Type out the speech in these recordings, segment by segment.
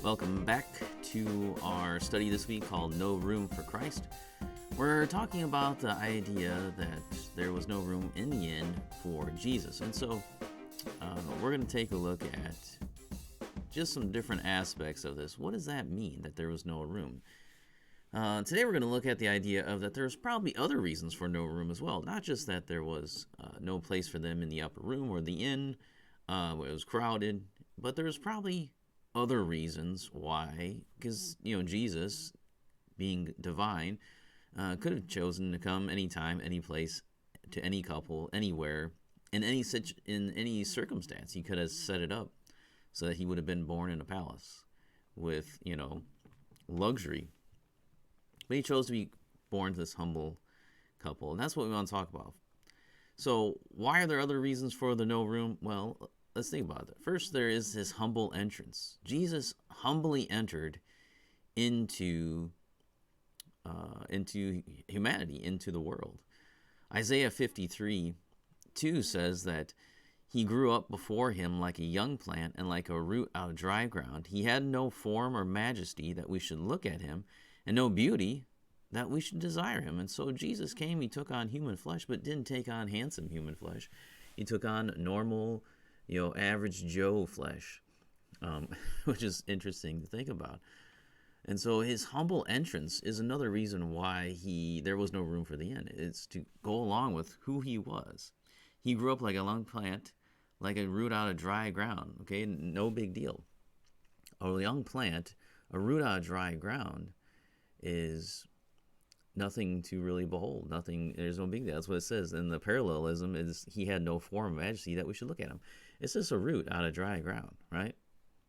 Welcome back to our study this week called No Room for Christ. We're talking about the idea that there was no room in the inn for Jesus. And so we're going to take a look at just some different aspects of this. What does that mean, that there was no room? Today we're going to look at the idea of that there's probably other reasons for no room as well. Not just that there was no place for them in the upper room or the inn, where it was crowded, but there's probably other reasons why, because Jesus, being divine, could have chosen to come anytime, any place, to any couple, anywhere, in any circumstance. He could have set it up so that he would have been born in a palace with luxury, but he chose to be born to this humble couple, and that's what we want to talk about. So why are there other reasons for the no room? Well, let's think about that. First, there is his humble entrance. Jesus humbly entered into humanity, into the world. Isaiah 53:2 says that he grew up before him like a young plant and like a root out of dry ground. He had no form or majesty that we should look at him, and no beauty that we should desire him. And so Jesus came, he took on human flesh, but didn't take on handsome human flesh. He took on normal, average Joe flesh, which is interesting to think about. And so his humble entrance is another reason why there was no room for the inn. It's to go along with who he was. He grew up like a young plant, like a root out of dry ground. Okay, no big deal. A young plant, a root out of dry ground, is nothing to really behold. Nothing. There's no big deal. That's what it says. And the parallelism is he had no form of majesty that we should look at him. It's just a root out of dry ground, right?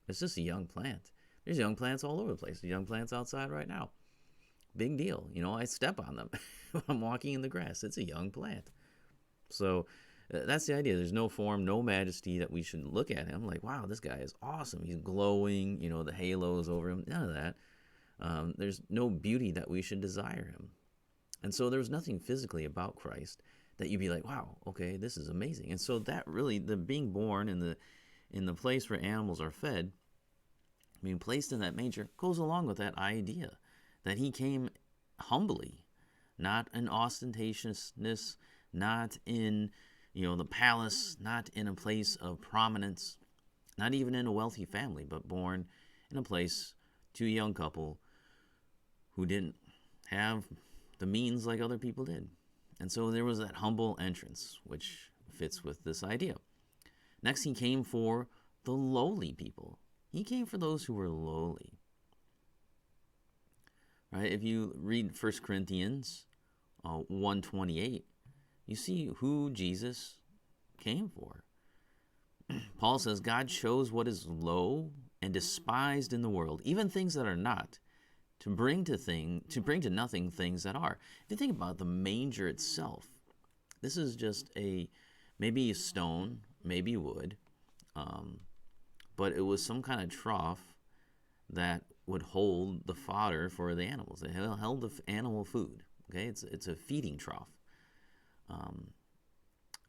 It's just a young plant. There's young plants all over the place. There's young plants outside right now. Big deal. I step on them. I'm walking in the grass. It's a young plant. So that's the idea. There's no form, no majesty that we should look at him like, wow, this guy is awesome. He's glowing. The halo's over him. None of that. There's no beauty that we should desire him. And so there's nothing physically about Christ that you'd be like, wow, okay, this is amazing. And so that really, the being born in the place where animals are fed, being placed in that manger, goes along with that idea that he came humbly, not in ostentatiousness, not in the palace, not in a place of prominence, not even in a wealthy family, but born in a place to a young couple who didn't have the means like other people did. And so there was that humble entrance, which fits with this idea. Next, he came for the lowly people. He came for those who were lowly. Right? If you read 1 Corinthians 1:28, you see who Jesus came for. Paul says, God chose what is low and despised in the world, even things that are not, to bring to nothing things that are. If you think about the manger itself, this is just maybe a stone, maybe wood, but it was some kind of trough that would hold the fodder for the animals. It held the animal food. Okay, it's a feeding trough.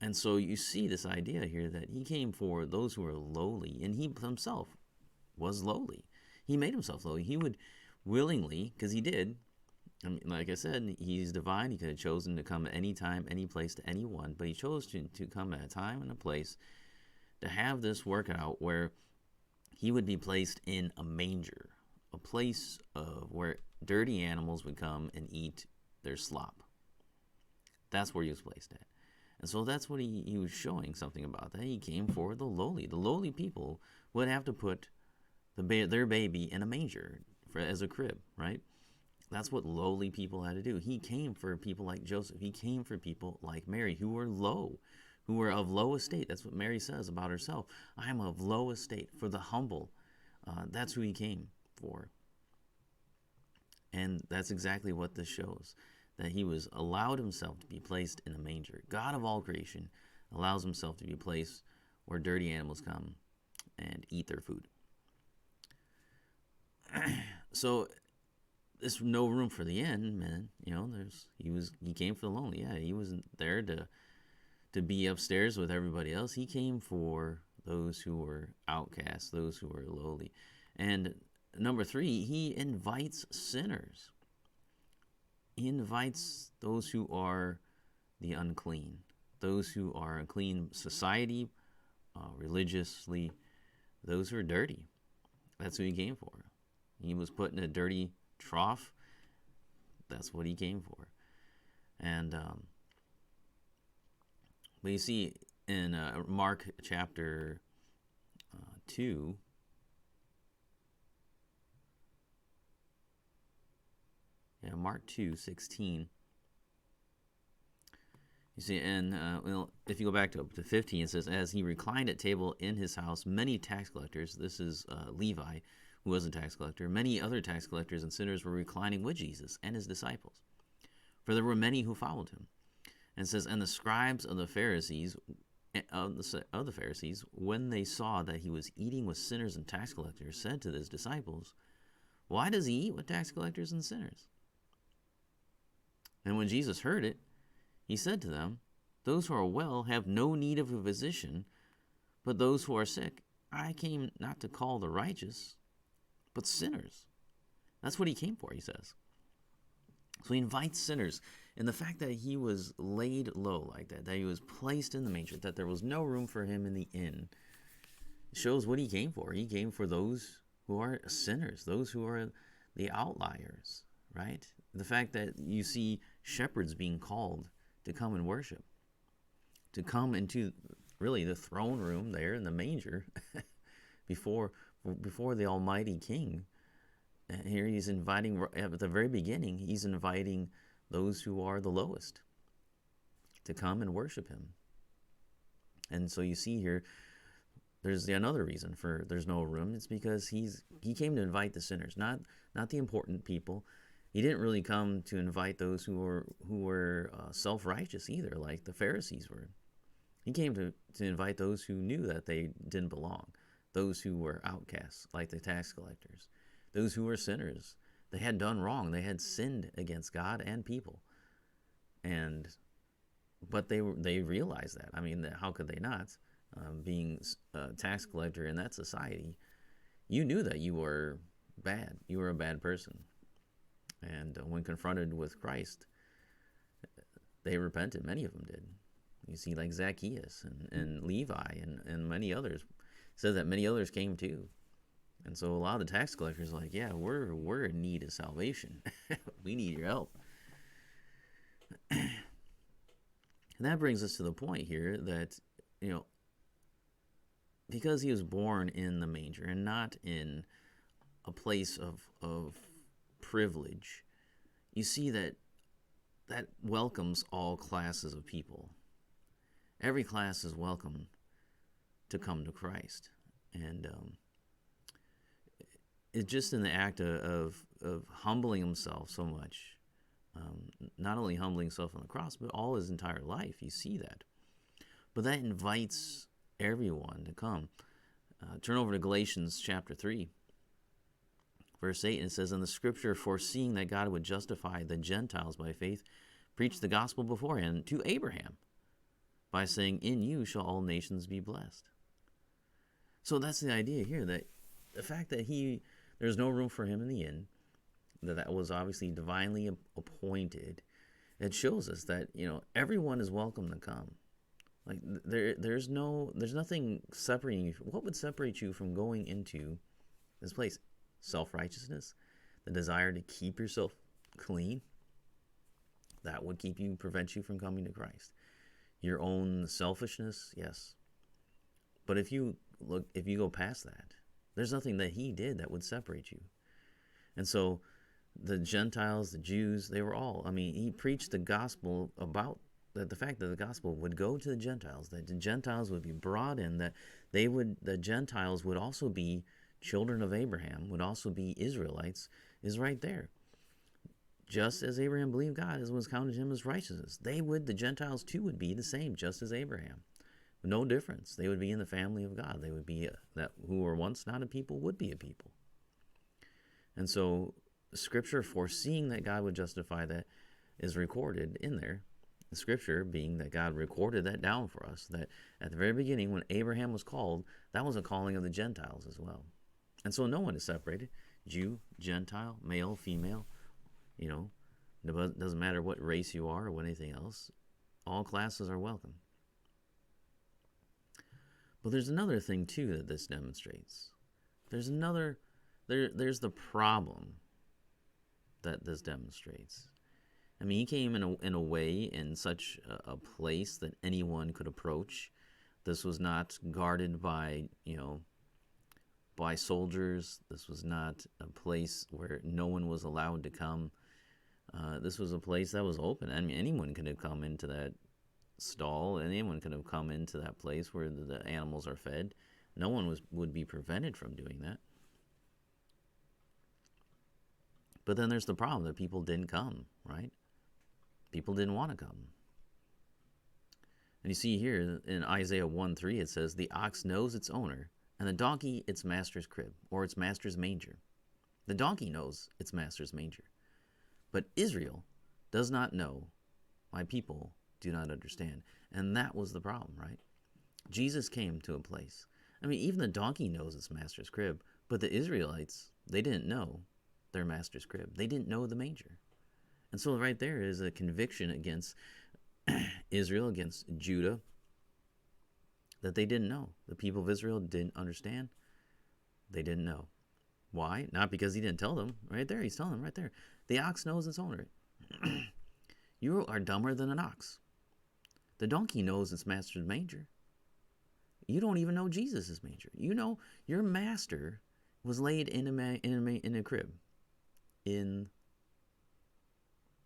And so you see this idea here that he came for those who are lowly, and he himself was lowly. He made himself lowly. He would willingly, because he did. I mean, like I said, he's divine. He could have chosen to come at any time, any place, to anyone, but he chose to come at a time and a place to have this work out where he would be placed in a manger, a place of where dirty animals would come and eat their slop. That's where he was placed at. And so that's what he was showing something about, that he came for the lowly. The lowly people would have to put their baby in a manger as a crib, right? That's what lowly people had to do. He came for people like Joseph. He came for people like Mary, who were low, who were of low estate. That's what Mary says about herself. I am of low estate, for the humble. That's who he came for. And that's exactly what this shows, that he was allowed himself to be placed in a manger. God of all creation allows himself to be placed where dirty animals come and eat their food. So there's no room for the inn, man. He came for the lonely. Yeah, he wasn't there to be upstairs with everybody else. He came for those who were outcasts, those who were lowly. And number 3, he invites sinners. He invites those who are the unclean, those who are unclean society, religiously, those who are dirty. That's who he came for. He was put in a dirty trough. That's what he came for. And but you see in Mark chapter 2, Mark 2:16. You see, and if you go back to 15, it says, as he reclined at table in his house, many tax collectors, this is Levi, who was a tax collector, many other tax collectors and sinners were reclining with Jesus and his disciples. For there were many who followed him. And it says, and the scribes of the Pharisees, when they saw that he was eating with sinners and tax collectors, said to his disciples, why does he eat with tax collectors and sinners? And when Jesus heard it, he said to them, those who are well have no need of a physician, but those who are sick. I came not to call the righteous, but sinners. That's what he came for, he says. So he invites sinners. And the fact that he was laid low like that he was placed in the manger, that there was no room for him in the inn, shows what he came for. He came for those who are sinners, those who are the outliers, right? The fact that you see shepherds being called to come and worship, to come into really the throne room there in the manger before the Almighty King. And here he's inviting, at the very beginning, he's inviting those who are the lowest to come and worship him. And so you see here, there's another reason for there's no room. It's because he came to invite the sinners, not the important people. He didn't really come to invite those who were self-righteous either, like the Pharisees were. He came to invite those who knew that they didn't belong, those who were outcasts, like the tax collectors, those who were sinners. They had done wrong. They had sinned against God and people, but they realized that. I mean, how could they not? Being a tax collector in that society, you knew that you were bad. You were a bad person. And when confronted with Christ, they repented. Many of them did. You see, like Zacchaeus and Levi and many others. It says that many others came too. And so a lot of the tax collectors are like, yeah, we're in need of salvation. We need your help. And that brings us to the point here that, because he was born in the manger and not in a place of privilege, you see that welcomes all classes of people. Every class is welcome to come to Christ. And it's just in the act of humbling himself so much, not only humbling himself on the cross, but all his entire life. You see that. But that invites everyone to come. Turn over to Galatians chapter 3. Verse 8, and it says, and the scripture, foreseeing that God would justify the Gentiles by faith, preached the gospel beforehand to Abraham by saying, in you shall all nations be blessed. So that's the idea here, that the fact that there's no room for him in the inn, that was obviously divinely appointed. It shows us that, everyone is welcome to come. Like there's nothing separating you. What would separate you from going into this place? Self-righteousness, the desire to keep yourself clean, that would prevent you from coming to Christ. Your own selfishness, yes. But if you go past that, there's nothing that he did that would separate you. And so the Gentiles, the Jews, they were all, he preached the gospel about the fact that the gospel would go to the Gentiles, that the Gentiles would be brought in, that the Gentiles would also be children of Abraham, would also be Israelites, is right there. Just as Abraham believed God, as was counted him as righteousness, the Gentiles too would be the same, just as Abraham. No difference. They would be in the family of God. They would be that who were once not a people would be a people. And so Scripture foreseeing that God would justify that is recorded in there. The Scripture being that God recorded that down for us, that at the very beginning when Abraham was called, that was a calling of the Gentiles as well. And so no one is separated. Jew, Gentile, male, female, you know, it doesn't matter what race you are or what anything else. All classes are welcome. But there's another thing too that this demonstrates. There's the problem that this demonstrates. I mean, he came in a way, in such a place that anyone could approach. This was not guarded by, by soldiers. This was not a place where no one was allowed to come. This was a place that was open. I mean, anyone could have come into that stall, and anyone could have come into that place where the animals are fed. No one would be prevented from doing that. But then there's the problem that people didn't come, right? People didn't want to come. And you see here in Isaiah 1:3, it says, "The ox knows its owner, and the donkey its master's crib," or its master's manger. The donkey knows its master's manger. But Israel does not know. My people do not understand. And that was the problem, right? Jesus came to a place. I mean, even the donkey knows its master's crib, but the Israelites, they didn't know their master's crib. They didn't know the manger. And so right there is a conviction against Israel, against Judah, that they didn't know. The people of Israel didn't understand. They didn't know. Why? Not because he didn't tell them. Right there, he's telling them right there. The ox knows its owner. You are dumber than an ox. The donkey knows its master's manger. You don't even know Jesus' manger. You know your master was laid in a crib.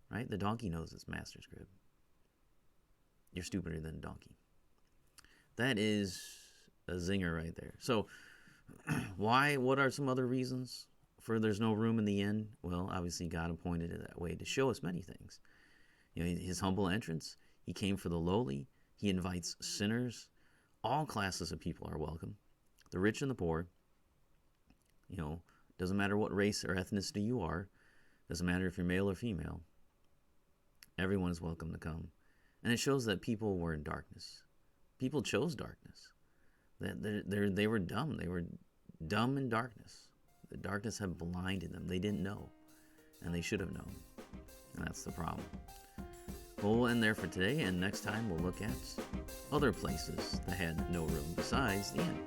Right? The donkey knows its master's crib. You're stupider than a donkey. That is a zinger right there. So, why? What are some other reasons for there's no room in the inn? Well, obviously God appointed it that way to show us many things. His humble entrance. He came for the lowly. He invites sinners. All classes of people are welcome. The rich and the poor. Doesn't matter what race or ethnicity you are. Doesn't matter if you're male or female. Everyone is welcome to come. And it shows that people were in darkness. People chose darkness. They were dumb. They were dumb in darkness. The darkness had blinded them. They didn't know. And they should have known. And that's the problem. Well, we'll end there for today, and next time we'll look at other places that had no room besides the inn.